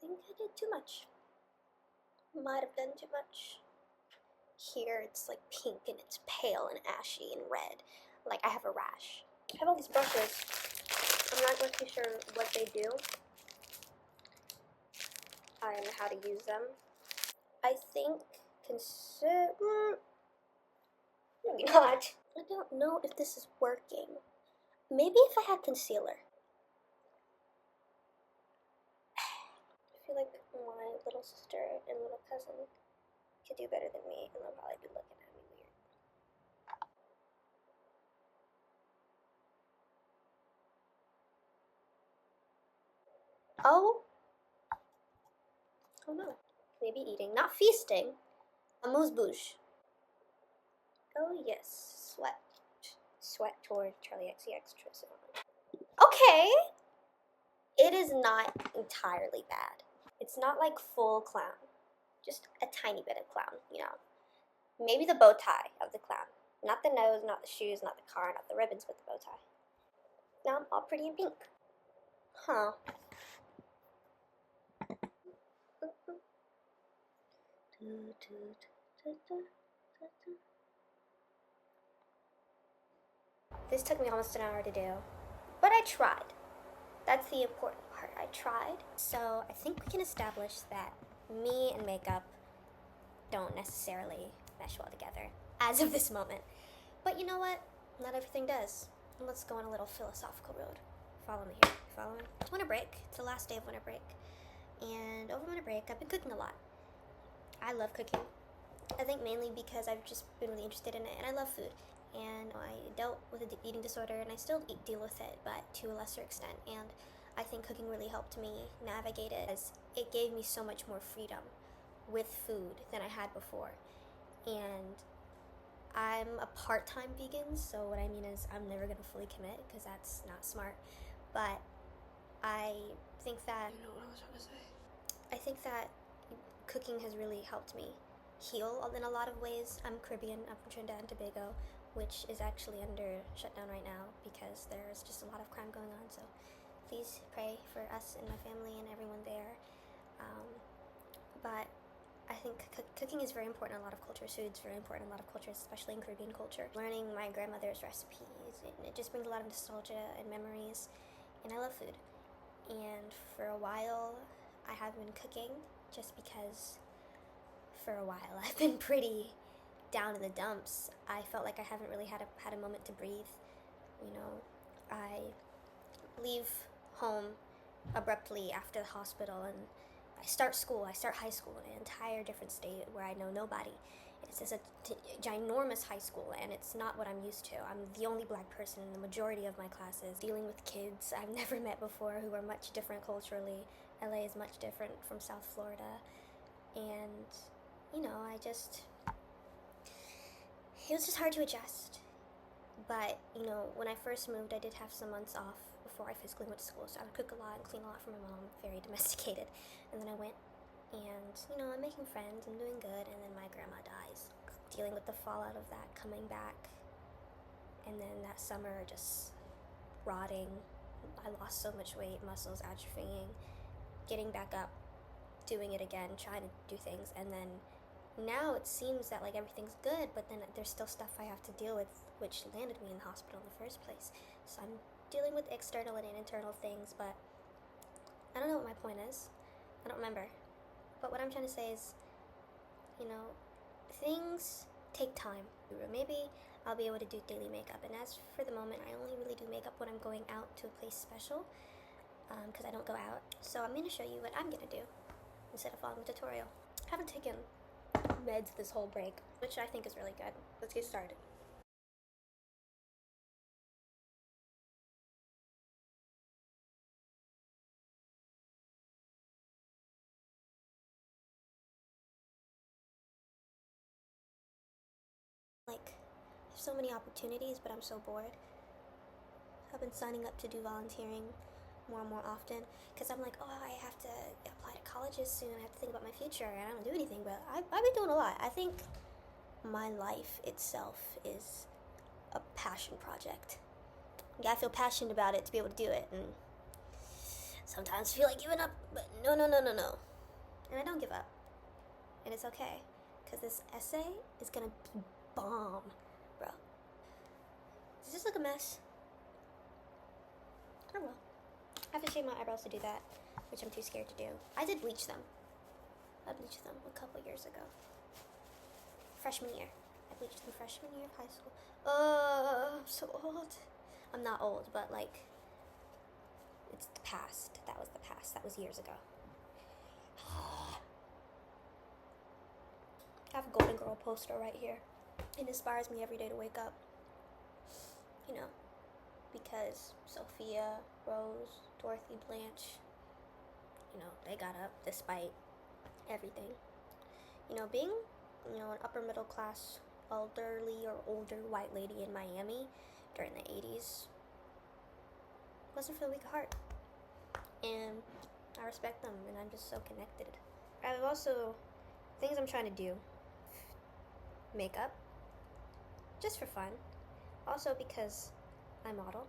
think I did too much. Might have done too much. Here it's like pink and it's pale and ashy and red. Like I have a rash. I have all these brushes. I'm not really too sure what they do and how to use them. I think maybe not. I don't know if this is working. Maybe if I had concealer. I feel like my little sister and little cousin could do better than me, and they'll probably be looking at me weird. Oh no. Maybe eating, not feasting. Amuse-bouche. Oh yes, sweat. Sweat toward Charlie XCX Tristan. Okay! It is not entirely bad. It's not like full clown. Just a tiny bit of clown, you know. Maybe the bow tie of the clown. Not the nose, not the shoes, not the car, not the ribbons, but the bow tie. Now I'm all pretty in pink. Huh. This took me almost an hour to do, but I tried. That's the important part. I tried. So I think we can establish that me and makeup don't necessarily mesh well together as of this moment. But you know what? Not everything does. Let's go on a little philosophical road. Follow me here. Follow me. It's winter break. It's the last day of winter break. And over winter break, I've been cooking a lot. I love cooking. I think mainly because I've just been really interested in it, and I love food. And I dealt with an eating disorder, and I still deal with it, but to a lesser extent. And I think cooking really helped me navigate it, as it gave me so much more freedom with food than I had before. And I'm a part-time vegan, so what I mean is I'm never gonna fully commit, because that's not smart. But I think that You know what I was trying to say? I think that cooking has really helped me heal in a lot of ways. I'm Caribbean. I'm from Trinidad and Tobago, which is actually under shutdown right now because there's just a lot of crime going on. So please pray for us and my family and everyone there. But I think cooking is very important in a lot of cultures. Food's very important in a lot of cultures, especially in Caribbean culture. Learning my grandmother's recipes, it just brings a lot of nostalgia and memories. And I love food. And for a while, I have been cooking just because for a while I've been pretty down in the dumps. I felt like I haven't really had a moment to breathe. You know, I leave home abruptly after the hospital, and I start high school in an entire different state where I know nobody. It's just a ginormous high school, and it's not what I'm used to. I'm the only black person in the majority of my classes, dealing with kids I've never met before who are much different culturally. LA is much different from South Florida, and you know, it was just hard to adjust. But, you know, when I first moved, I did have some months off before I physically went to school, so I would cook a lot and clean a lot for my mom, very domesticated. And then I went, and, you know, I'm making friends, I'm doing good, and then my grandma dies. Dealing with the fallout of that, coming back, and then that summer just rotting. I lost so much weight, muscles atrophying, getting back up, doing it again, trying to do things, and then now it seems that like everything's good, but then there's still stuff I have to deal with, which landed me in the hospital in the first place. So I'm dealing with external and internal things, but I don't know what my point is. I don't remember. But what I'm trying to say is, you know, things take time. Maybe I'll be able to do daily makeup, and as for the moment, I only really do makeup when I'm going out to a place special, because I don't go out. So I'm going to show you what I'm going to do instead of following a tutorial. I haven't taken meds this whole break, which I think is really good. Let's get started. Like, there's so many opportunities, but I'm so bored. I've been signing up to do volunteering more and more often because I'm like, oh, I have to apply to colleges soon. I have to think about my future, and I don't do anything. But I've been doing a lot. I think my life itself is a passion project. Yeah, I feel passionate about it to be able to do it, and Sometimes feel like giving up, but no, no, no, no, no. And I don't give up. And it's okay. Because this essay is gonna be bomb, bro. Does this look a mess? Oh well. I have to shave my eyebrows to do that, which I'm too scared to do. I did bleach them. I bleached them a couple years ago. Freshman year. I bleached them freshman year of high school. Oh, I'm so old. I'm not old, but like, it's the past. That was the past. That was years ago. I have a Golden Girl poster right here. It inspires me every day to wake up. You know, because Sophia, Rose, Dorothy, Blanche, you know, they got up despite everything. You know, being, you know, an upper middle class, elderly or older white lady in Miami during the 80s wasn't for the weak of heart. And I respect them, and I'm just so connected. I've also, things I'm trying to do, makeup, just for fun. Also because I model.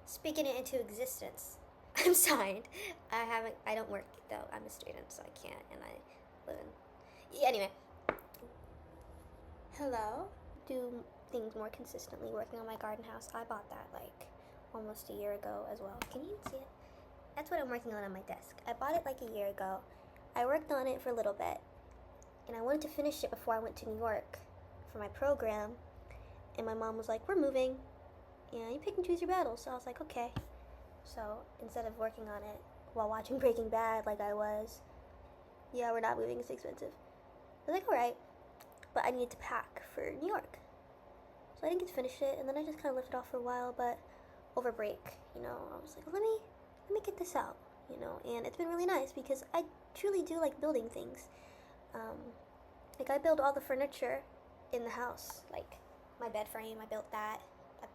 Speaking it into existence. I'm signed. I don't work though. I'm a student, so I can't, and I live in, yeah, anyway. Hello. Do things more consistently, working on my garden house. I bought that like almost a year ago as well. Can you see it? That's what I'm working on my desk. I bought it like a year ago. I worked on it for a little bit, and I wanted to finish it before I went to New York for my program, and my mom was like, we're moving, and you pick and choose your battles. So I was like, okay. So instead of working on it while watching Breaking Bad like I was, yeah, we're not moving, it's expensive. I was like, alright, but I needed to pack for New York. So I didn't get to finish it, and then I just kind of left it off for a while, but over break, you know, I was like, let me get this out, you know, and it's been really nice because I truly do like building things. Like I build all the furniture in the house, like my bed frame, I built that.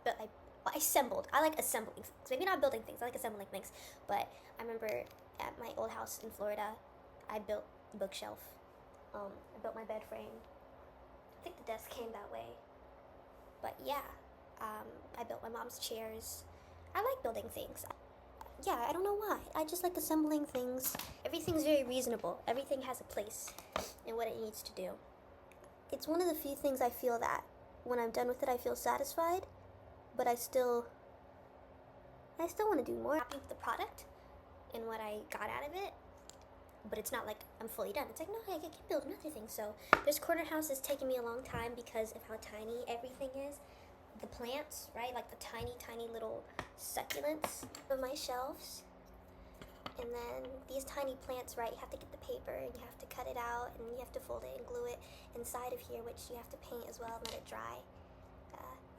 I assembled. I like assembling things. Maybe not building things, I like assembling things. But I remember at my old house in Florida, I built the bookshelf. I built my bed frame. I think the desk came that way. But yeah, I built my mom's chairs. I like building things. Yeah, I don't know why. I just like assembling things. Everything's very reasonable. Everything has a place and what it needs to do. It's one of the few things I feel that when I'm done with it, I feel satisfied, but I still want to do more. I'm happy with the product and what I got out of it, but it's not like I'm fully done. It's like, no, I can build another thing. So this corner house is taking me a long time because of how tiny everything is. The plants, right, like the tiny, tiny little succulents on my shelves. And then these tiny plants, right, you have to get the paper and you have to cut it out and you have to fold it and glue it inside of here, which you have to paint as well and let it dry.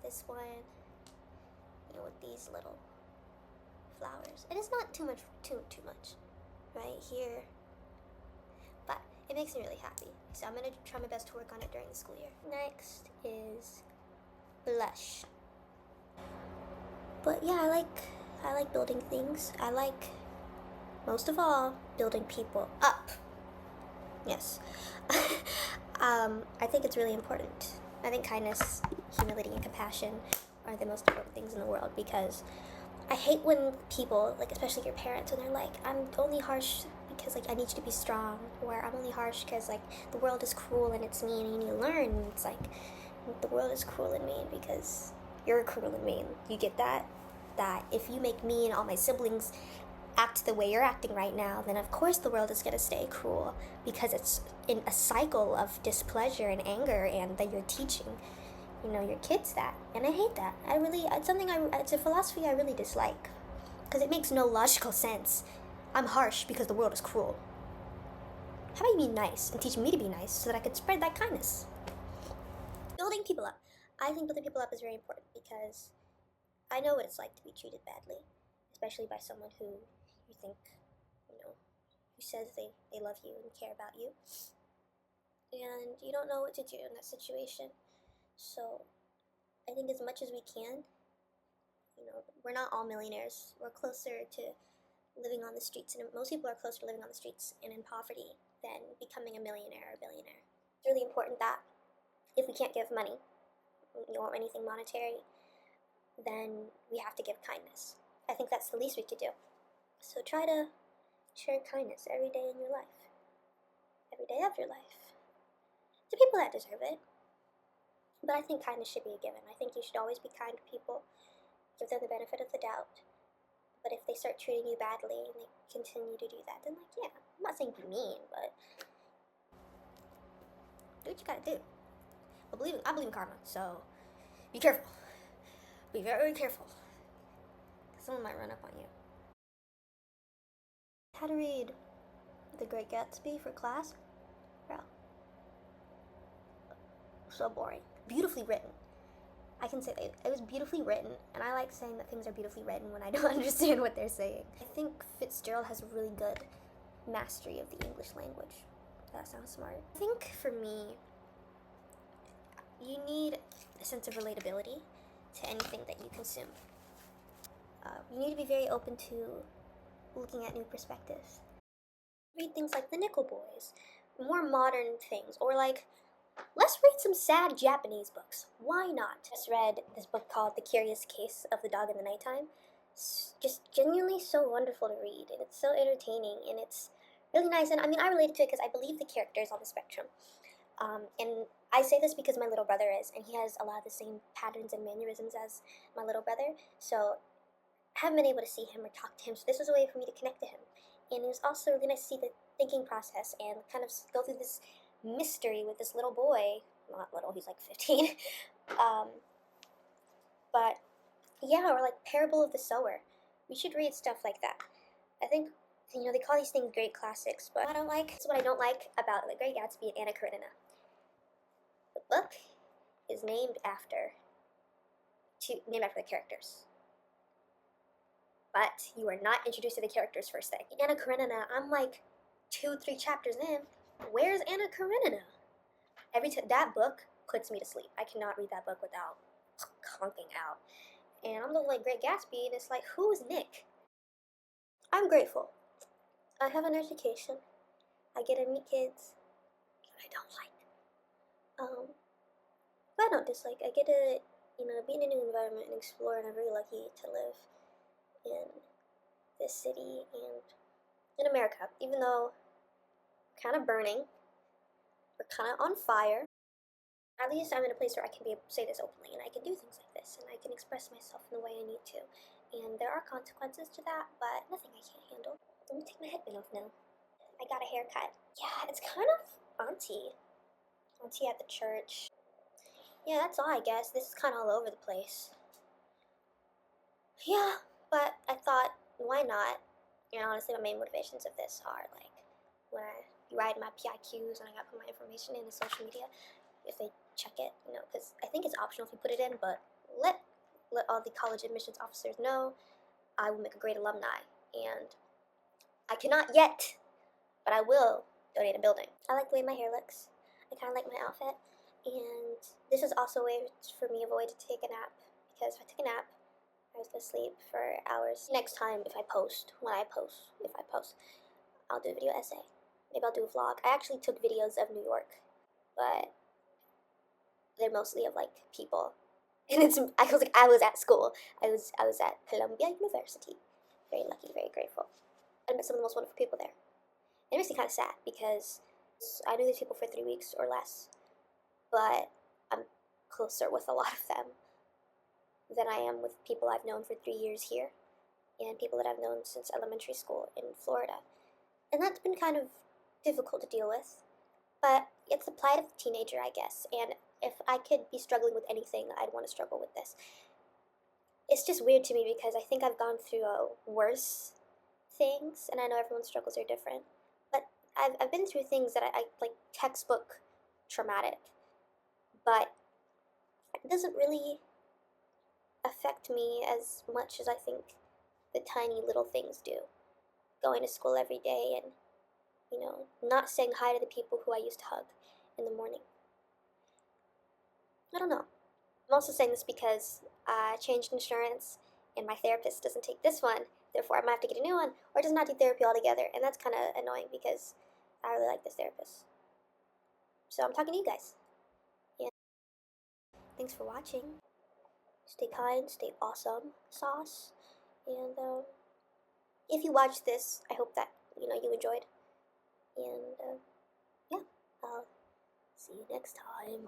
This one, you know, with these little flowers. And it's not too much, right here. But it makes me really happy. So I'm gonna try my best to work on it during the school year. Next is blush. But yeah, I like building things. I like, most of all, building people up. Yes. I think it's really important. I think kindness, humility, and compassion are the most important things in the world, because I hate when people, like especially your parents, when they're like, I'm only harsh because like I need you to be strong, or I'm only harsh because like the world is cruel and it's mean and you need to learn. And it's like, the world is cruel and mean because you're cruel and mean. You get that? That if you make me and all my siblings act the way you're acting right now, then of course the world is going to stay cruel, because it's in a cycle of displeasure and anger, and that you're teaching, you know, your kids that. And I hate that. It's a philosophy I really dislike, because it makes no logical sense. I'm harsh because the world is cruel. How about you be nice and teach me to be nice so that I could spread that kindness? Building people up. I think building people up is very important because I know what it's like to be treated badly, especially by someone who you think, you know, who says they love you and care about you. And you don't know what to do in that situation. So I think as much as we can, you know, we're not all millionaires. We're closer to living on the streets, and most people are closer to living on the streets and in poverty than becoming a millionaire or a billionaire. It's really important that if we can't give money, or anything monetary, then we have to give kindness. I think that's the least we could do. So try to share kindness every day in your life, every day of your life, to people that deserve it. But I think kindness should be a given. I think you should always be kind to people, give them the benefit of the doubt. But if they start treating you badly and they continue to do that, then like, yeah, I'm not saying be mean, but do what you gotta do. I believe in karma, so be careful. Be very, very careful. Someone might run up on you. How to read The Great Gatsby for class? Bro. So boring. Beautifully written. I can say that it was beautifully written, and I like saying that things are beautifully written when I don't understand what they're saying. I think Fitzgerald has a really good mastery of the English language. That sounds smart. I think for me, you need a sense of relatability to anything that you consume. You need to be very open to looking at new perspectives. Read things like The Nickel Boys, more modern things, or like, let's read some sad Japanese books. Why not? Just read this book called The Curious Case of the Dog in the Nighttime. It's just genuinely so wonderful to read, and it's so entertaining, and it's really nice. And I mean, I related to it because I believe the characters on the spectrum. And I say this because my little brother is, and he has a lot of the same patterns and mannerisms as my little brother. So I haven't been able to see him or talk to him, so this was a way for me to connect to him. And it was also really nice to see the thinking process and kind of go through this mystery with this little boy. Not little, he's like 15. But yeah, or like Parable of the Sower. We should read stuff like that. I think, they call these things great classics, but this is what I don't like about The Great Gatsby and Anna Karenina. The book is named after the characters. But you are not introduced to the characters first thing. Anna Karenina, I'm like 2-3 chapters in. Where's Anna Karenina? That book puts me to sleep. I cannot read that book without conking out. And I'm looking like Great Gatsby, and it's like, who is Nick? I'm grateful. I have an education. I get to meet kids I don't like. But I don't dislike. I get to, be in a new environment and explore, and I'm very lucky to live in this city and in America, even though we're kind of burning, we're kind of on fire. At least I'm in a place where I can say this openly, and I can do things like this, and I can express myself in the way I need to. And there are consequences to that, but nothing I can't handle. Let me take my headband off now. I got a haircut. Yeah, it's kind of auntie at the church. Yeah, that's all, I guess. This is kind of all over the place. Yeah, but I thought, why not? Honestly, my main motivations of this are like when I write my PIQs and I got to put my information in social media, if they check it, because I think it's optional if you put it in, but let all the college admissions officers know I will make a great alumni. And I cannot yet, but I will donate a building. I like the way my hair looks. I kind of like my outfit. And this is also a way for me to avoid to take a nap, because if I took a nap, I was going to sleep for hours. Next time, if I post, I'll do a video essay. Maybe I'll do a vlog. I actually took videos of New York, but they're mostly of like people. And I was at school. I was at Columbia University. Very lucky, very grateful. I met some of the most wonderful people there. It makes me kind of sad because I knew these people for 3 weeks or less, but I'm closer with a lot of them than I am with people I've known for 3 years here and people that I've known since elementary school in Florida. And that's been kind of difficult to deal with, but it's the plight of a teenager, I guess. And if I could be struggling with anything, I'd want to struggle with this. It's just weird to me because I think I've gone through worse things, and I know everyone's struggles are different, but I've been through things that I like textbook traumatic, but it doesn't really affect me as much as I think the tiny little things do. Going to school every day and, not saying hi to the people who I used to hug in the morning. I don't know. I'm also saying this because I changed insurance and my therapist doesn't take this one, therefore I might have to get a new one, or does not do therapy altogether, and that's kind of annoying because I really like this therapist. So I'm talking to you guys. And thanks for watching. Stay kind, stay awesome, sauce, and if you watched this, I hope that, you enjoyed. And, yeah, I'll see you next time.